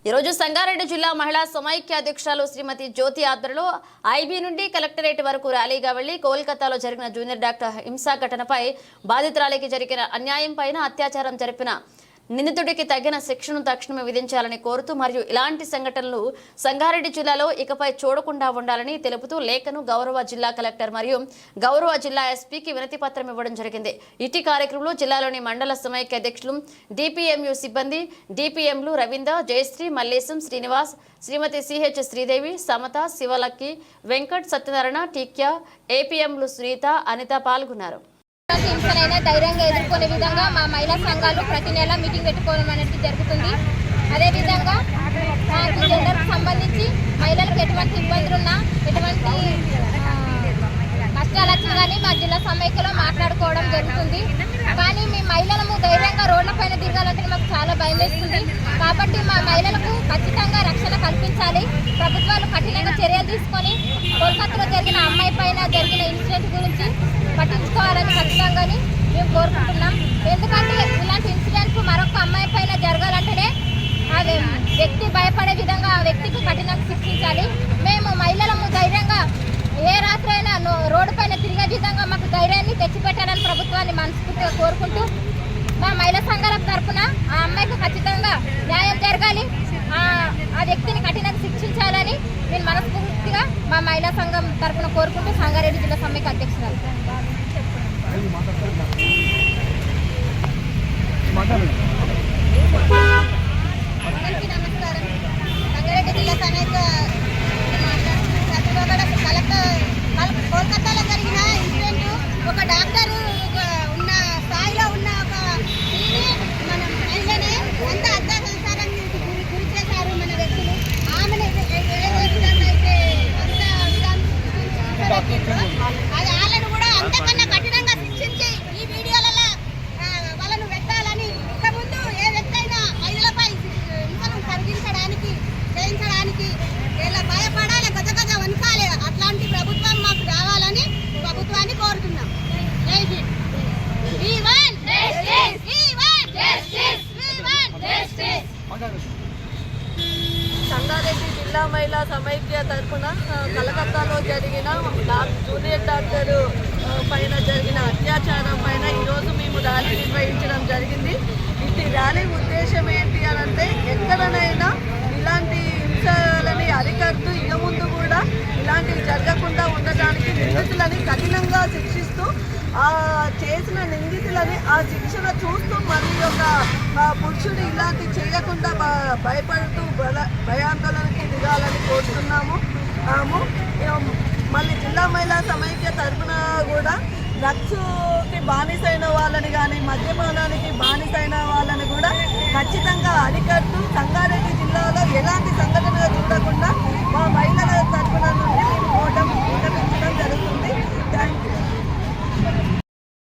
ఈరోజు సంగారెడ్డి జిల్లా మహిళా సమైక్య అధ్యక్షురాలు శ్రీమతి జ్యోతి ఆధ్వర్యంలో ఐబీ నుండి కలెక్టరేట్ వరకు ర్యాలీగా వెళ్లి కోల్కతాలో జరిగిన జూనియర్ డాక్టర్ హింసా ఘటనపై బాధితురాలికి జరిగిన అన్యాయం పైన అత్యాచారం జరిపిన నిందితుడికి తగిన శిక్షను తక్షణమే విధించాలని కోరుతూ మరియు ఇలాంటి సంఘటనలు సంగారెడ్డి జిల్లాలో ఇకపై చూడకుండా ఉండాలని తెలుపుతూ లేఖను గౌరవ జిల్లా కలెక్టర్ మరియు గౌరవ జిల్లా ఎస్పీకి వినతి పత్రం ఇవ్వడం జరిగింది. ఇటీ కార్యక్రమంలో జిల్లాలోని మండల సమైక్య అధ్యక్షులు డిపిఎంయు సిబ్బంది డిపిఎంలు రవీంద్ర, జయశ్రీ, మల్లేశం, శ్రీనివాస్, శ్రీమతి సిహెచ్ శ్రీదేవి, సమత, శివలక్కి, వెంకట్, సత్యనారాయణ, టీక్యా, ఏపీఎంలు సునీత, అనిత పాల్గొన్నారు. హింసనైనా ధైర్యంగా ఎదుర్కొనే విధంగా మా మహిళా సంఘాలు ప్రతి నెల మీటింగ్ పెట్టుకోవడం అనేది జరుగుతుంది. అదేవిధంగా జెండర్కి సంబంధించి మహిళలకు ఎటువంటి ఇబ్బందులున్నా ఎటువంటి కష్టాలు వచ్చినా కానీ మా జిల్లా సమైక్యలో మాట్లాడుకోవడం జరుగుతుంది. కానీ మీ మహిళలను ధైర్యంగా రోడ్ల పైన తిరగాలంటే మాకు చాలా భయం వేస్తుంది. కాబట్టి మా మహిళలకు ఖచ్చితంగా రక్షణ కల్పించాలి. ప్రభుత్వాలు కఠినంగా చర్యలు తీసుకొని కోల్కతాలో జరిగిన అమ్మాయి పైన జరిగిన ఇన్సిడెంట్ గురించి పట్టించుకోవాలని ఖచ్చితంగాని మేము కోరుకుంటున్నాం. ఎందుకంటే ఇలాంటి ఇన్సిడెంట్స్ మరొక అమ్మాయి పైన జరగాలంటేనే ఆ వ్యక్తి భయపడే విధంగా ఆ వ్యక్తికి కఠినంగా శిక్షించాలి. మేము మహిళలము ధైర్యంగా ఏ రాత్రి అయినా రోడ్డు పైన తిరిగే విధంగా మాకు ధైర్యాన్ని తెచ్చిపెట్టాలని ప్రభుత్వాన్ని మనస్ఫూర్తిగా కోరుకుంటూ మా మహిళా సంఘాల తరఫున ఆ అమ్మాయికి ఖచ్చితంగా న్యాయం జరగాలి, ఆ వ్యక్తిని కఠినంగా శిక్షించాలని నేను మనస్ఫూర్తిగా మా మహిళా సంఘం తరఫున కోరుకుంటూ సంగారెడ్డి జిల్లా సమైక్య అధ్యక్షురాలు. అందరికీ నమస్కారం. సంగారెడ్డి జిల్లా సమైక్య కోల్కతాలో జరిగిన ఇన్సిడెంట్ ఒక డాక్టర్ ఉన్న స్థాయిలో ఉన్న ఒక మన మహిళనే ఎంత అత్యాచారానికి గురి చేశారు మన వ్యక్తులు. ఆమెను ఏ విధంగా అయితే అది వాళ్ళను కూడా అంతకన్నా కఠినంగా శిక్షించి ఈ వీడియోలలో వాళ్ళను పెట్టాలని ఇక ముందు ఏ వ్యక్తి అయినా మహిళలపై హింసను తగ్గించడానికి చేయించడానికి ఇలా భయపడాలి, గజగజ వణకాలి. అట్లాంటి ప్రభుత్వం మాకు రావాలని ప్రభుత్వాన్ని కోరుతున్నాం. జై హింద్. సంగారెడ్డి జిల్లా మహిళా సమైక్య తరఫున కలకత్తాలో జరిగిన జూనియర్ డాక్టర్ పైన జరిగిన అత్యాచారం పైన ఈరోజు మేము ర్యాలీ నిర్వహించడం జరిగింది. ఇది ర్యాలీ ఉద్దేశం ఏంటి అని అంటే ఎక్కడనైనా ఇలాంటి హింసలని అరికడుతూ ఇక ముందు కూడా ఇలాంటివి జరగకుండా ఉండడానికి నిందితులని కఠినంగా శిక్షిస్తూ చేసిన నిందితులని ఆ శిక్షణ చూస్తూ మరి ఒక పురుషుడు ఇలాంటివి చేయకుండా భయపడుతూ భయాందోళనకి దిగాలని కోరుతున్నాము. మళ్ళీ జిల్లా మహిళా సమైక్య తరఫున కూడా డ్రగ్స్కి బానిసైన వాళ్ళని కానీ మద్యపానానికి బానిసైన వాళ్ళని కూడా ఖచ్చితంగా అరికడుతూ సంగారెడ్డి జిల్లాలో